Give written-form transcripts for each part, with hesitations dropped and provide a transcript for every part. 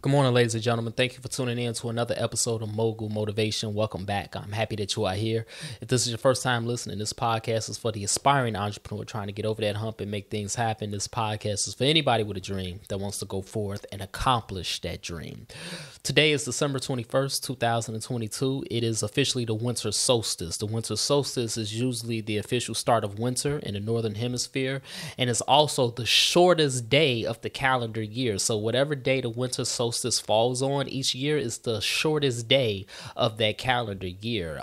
Good morning, ladies and gentlemen. Thank you for tuning in to another episode of Mogul Motivation. Welcome back. I'm happy that you are here. If this is your first time listening, this podcast is for the aspiring entrepreneur trying to get over that hump and make things happen. This podcast is for anybody with a dream that wants to go forth and accomplish that dream. Today is December 21st, 2022. It is officially the winter solstice. The winter solstice is usually the official start of winter in the northern hemisphere, and it's also the shortest day of the calendar year. So whatever day the winter solstice falls on each year is the shortest day of that calendar year.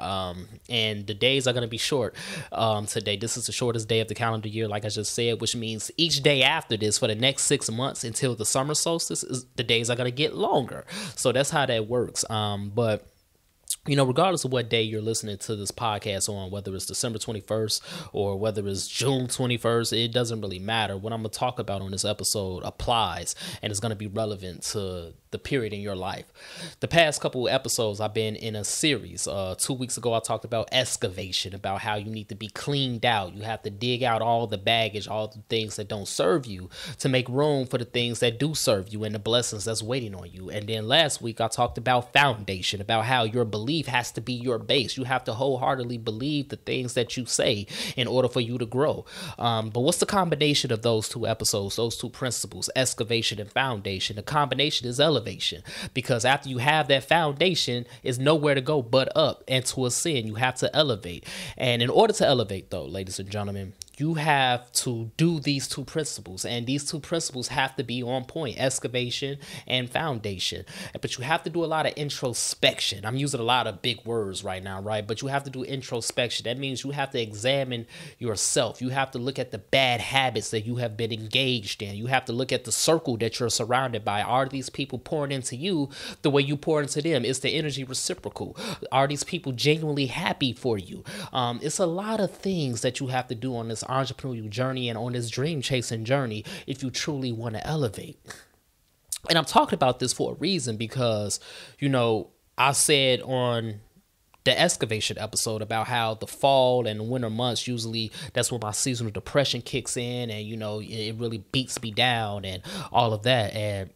And the days are going to be short today. This is the shortest day of the calendar year, like I just said, which means each day after this for the next 6 months until the summer solstice, the days are going to get longer. So that's how that works. But you know, regardless of what day you're listening to this podcast on, whether it's December 21st or whether it's June 21st, it doesn't really matter. What I'm going to talk about on this episode applies and is going to be relevant to the period in your life. The past couple of episodes, I've been in a series. 2 weeks ago, I talked about excavation, about how you need to be cleaned out. You have to dig out all the baggage, all the things that don't serve you to make room for the things that do serve you and the blessings that's waiting on you. And then last week, I talked about foundation, about how your belief has to be your base. You have to wholeheartedly believe the things that you say in order for you to grow. But what's the combination of those two episodes, those two principles, excavation and foundation? The combination is elevation, because after you have that foundation, is nowhere to go but up and to ascend. You have to elevate. And in order to elevate, though, ladies and gentlemen, you have to do these two principles, and these two principles have to be on point: excavation and foundation. But you have to do a lot of introspection. I'm using a lot of big words right now, right? But you have to do introspection. That means you have to examine yourself. You have to look at the bad habits that you have been engaged in. You have to look at the circle that you're surrounded by. Are these people pouring into you the way you pour into them? Is the energy reciprocal? Are these people genuinely happy for you? It's a lot of things that you have to do on this entrepreneurial journey and on this dream chasing journey if you truly want to elevate. And I'm talking about this for a reason, because, you know, I said on the excavation episode about how the fall and the winter months, usually that's when my seasonal depression kicks in, and, you know, it really beats me down and all of that. And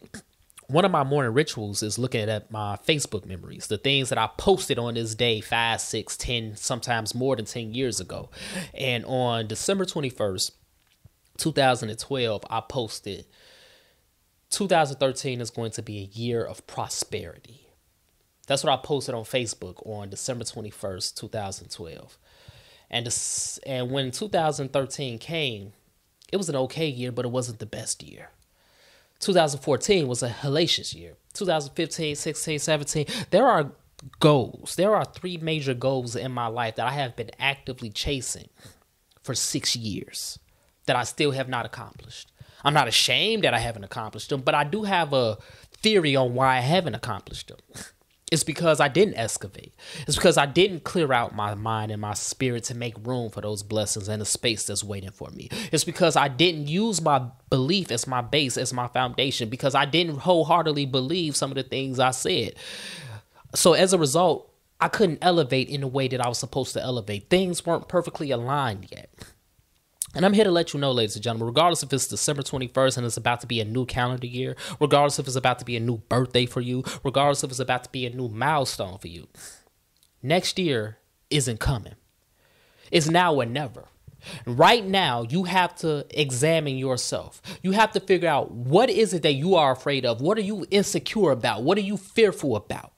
one of my morning rituals is looking at my Facebook memories, the things that I posted on this day 5, 6, 10, sometimes more than 10 years ago. And on December 21st, 2012, I posted, 2013 is going to be a year of prosperity. That's what I posted on Facebook on December 21st, 2012. And when 2013 came, it was an okay year, but it wasn't the best year. 2014 was a hellacious year. 2015, 16, 17. There are goals. There are 3 major goals in my life that I have been actively chasing for 6 years that I still have not accomplished. I'm not ashamed that I haven't accomplished them, but I do have a theory on why I haven't accomplished them. It's because I didn't excavate. It's because I didn't clear out my mind and my spirit to make room for those blessings and the space that's waiting for me. It's because I didn't use my belief as my base, as my foundation, because I didn't wholeheartedly believe some of the things I said. So as a result, I couldn't elevate in the way that I was supposed to elevate. Things weren't perfectly aligned yet. And I'm here to let you know, ladies and gentlemen, regardless if it's December 21st and it's about to be a new calendar year, regardless if it's about to be a new birthday for you, regardless if it's about to be a new milestone for you, next year isn't coming. It's now or never. Right now, you have to examine yourself. You have to figure out, what is it that you are afraid of? What are you insecure about? What are you fearful about?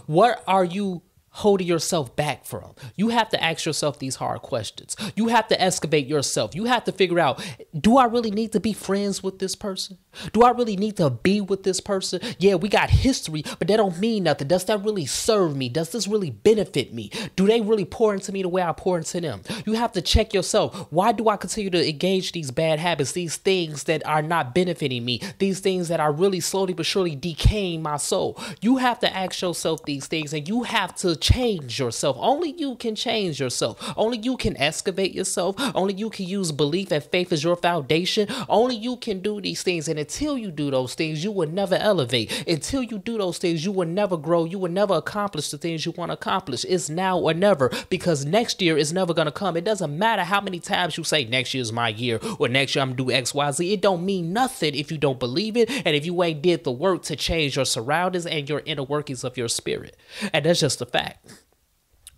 What are you holding yourself back from? You have to ask yourself these hard questions. You have to excavate yourself. You have to figure out, do I really need to be friends with this person? Do I really need to be with this person? Yeah, we got history, but that don't mean nothing. Does that really serve me? Does this really benefit me? Do they really pour into me the way I pour into them? You have to check yourself. Why do I continue to engage these bad habits, these things that are not benefiting me, these things that are really slowly but surely decaying my soul? You have to ask yourself these things, and you have to change yourself. Only you can change yourself. Only you can excavate yourself. Only you can use belief and faith as your foundation. Only you can do these things, and it until you do those things, you will never elevate. Until you do those things, you will never grow. You will never accomplish the things you want to accomplish. It's now or never, because next year is never going to come. It doesn't matter how many times you say next year is my year or next year I'm going to do X, Y, Z. It don't mean nothing if you don't believe it and if you ain't did the work to change your surroundings and your inner workings of your spirit. And that's just a fact.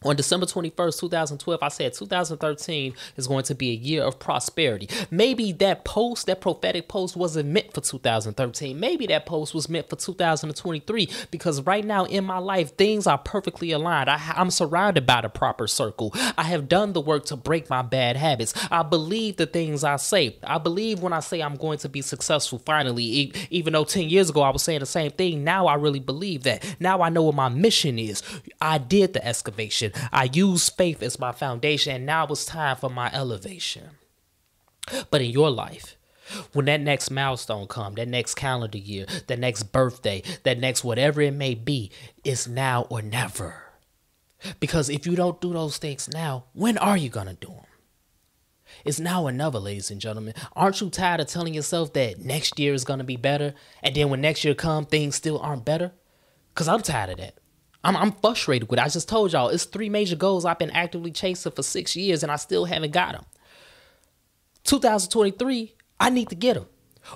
On December 21st, 2012, I said 2013 is going to be a year of prosperity. Maybe that post, that prophetic post, wasn't meant for 2013. Maybe that post was meant for 2023, because right now in my life, things are perfectly aligned. I'm surrounded by the proper circle. I have done the work to break my bad habits. I believe the things I say. I believe when I say I'm going to be successful finally, even though 10 years ago I was saying the same thing, now I really believe that. Now I know what my mission is. I did the excavation. I used faith as my foundation, and now it's time for my elevation. But in your life, when that next milestone comes, that next calendar year, that next birthday, that next whatever it may be, it's now or never. Because if you don't do those things now, when are you going to do them? It's now or never, ladies and gentlemen. Aren't you tired of telling yourself that next year is going to be better, and then when next year comes, things still aren't better? Because I'm tired of that. I'm frustrated with it. I just told y'all, it's 3 major goals I've been actively chasing for 6 years, and I still haven't got them. 2023, I need to get them.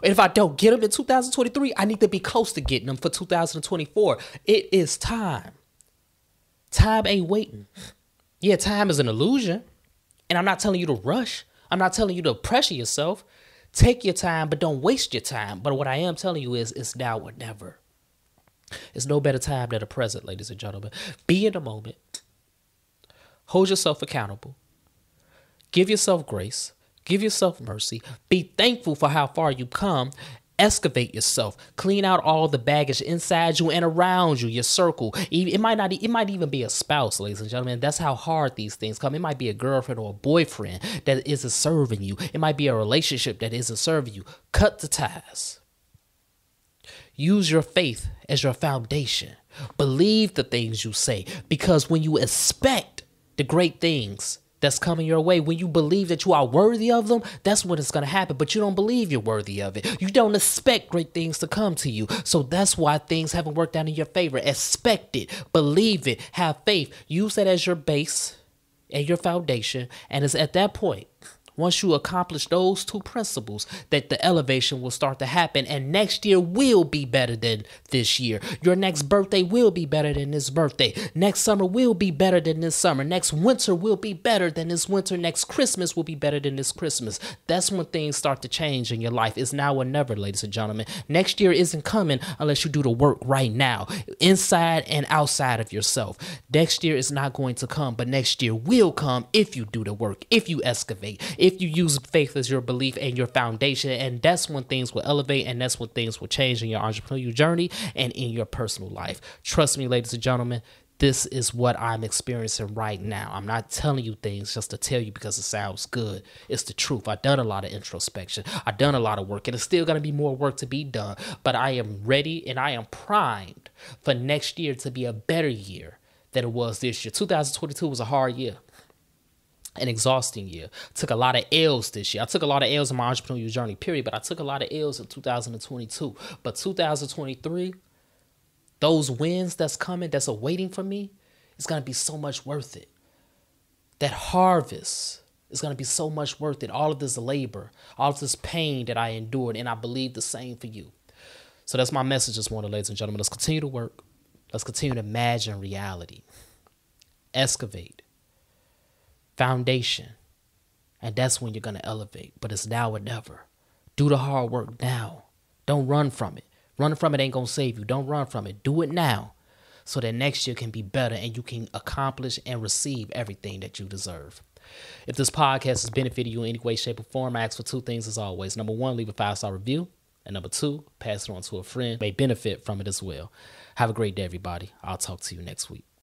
And if I don't get them in 2023, I need to be close to getting them for 2024. It is time. Time ain't waiting. Yeah, time is an illusion. And I'm not telling you to rush. I'm not telling you to pressure yourself. Take your time, but don't waste your time. But what I am telling you is it's now or never. It's no better time than the present, ladies and gentlemen. Be in the moment. Hold yourself accountable. Give yourself grace. Give yourself mercy. Be thankful for how far you've come. Excavate yourself. Clean out all the baggage inside you and around you, your circle. It might even be a spouse, ladies and gentlemen. That's how hard these things come. It might be a girlfriend or a boyfriend that isn't serving you. It might be a relationship that isn't serving you. Cut the ties. Use your faith as your foundation. Believe the things you say, because when you expect the great things that's coming your way, when you believe that you are worthy of them, that's when it's going to happen. But you don't believe you're worthy of it. You don't expect great things to come to you. So that's why things haven't worked out in your favor. Expect it. Believe it. Have faith. Use that as your base and your foundation. And it's at that point, once you accomplish those 2 principles, that the elevation will start to happen, and next year will be better than this year. Your next birthday will be better than this birthday. Next summer will be better than this summer. Next winter will be better than this winter. Next Christmas will be better than this Christmas. That's when things start to change in your life. It's now or never, ladies and gentlemen. Next year isn't coming unless you do the work right now, inside and outside of yourself. Next year is not going to come, but next year will come if you do the work, if you excavate, if you use faith as your belief and your foundation. And that's when things will elevate, and that's when things will change in your entrepreneurial journey and in your personal life. Trust me, ladies and gentlemen, this is what I'm experiencing right now. I'm not telling you things just to tell you because it sounds good. It's the truth. I've done a lot of introspection. I've done a lot of work, and it's still going to be more work to be done. But I am ready and I am primed for next year to be a better year than it was this year. 2022 was a hard year. An exhausting year. Took a lot of L's this year. I took a lot of L's in my entrepreneurial journey, period, but I took a lot of L's in 2022. But 2023, those wins that's coming, that's awaiting for me, it's going to be so much worth it. That harvest is going to be so much worth it. All of this labor, all of this pain that I endured, and I believe the same for you. So that's my message this morning, ladies and gentlemen. Let's continue to work. Let's continue to imagine reality. Excavate. Foundation. And that's when you're going to elevate. But it's now or never. Do the hard work now. Don't run from it. Running from it ain't going to save you. Don't run from it. Do it now so that next year can be better and you can accomplish and receive everything that you deserve. If this podcast has benefited you in any way, shape, or form, I ask for 2 things as always. Number 1, leave a 5-star review. And number 2, pass it on to a friend who may benefit from it as well. Have a great day, everybody. I'll talk to you next week.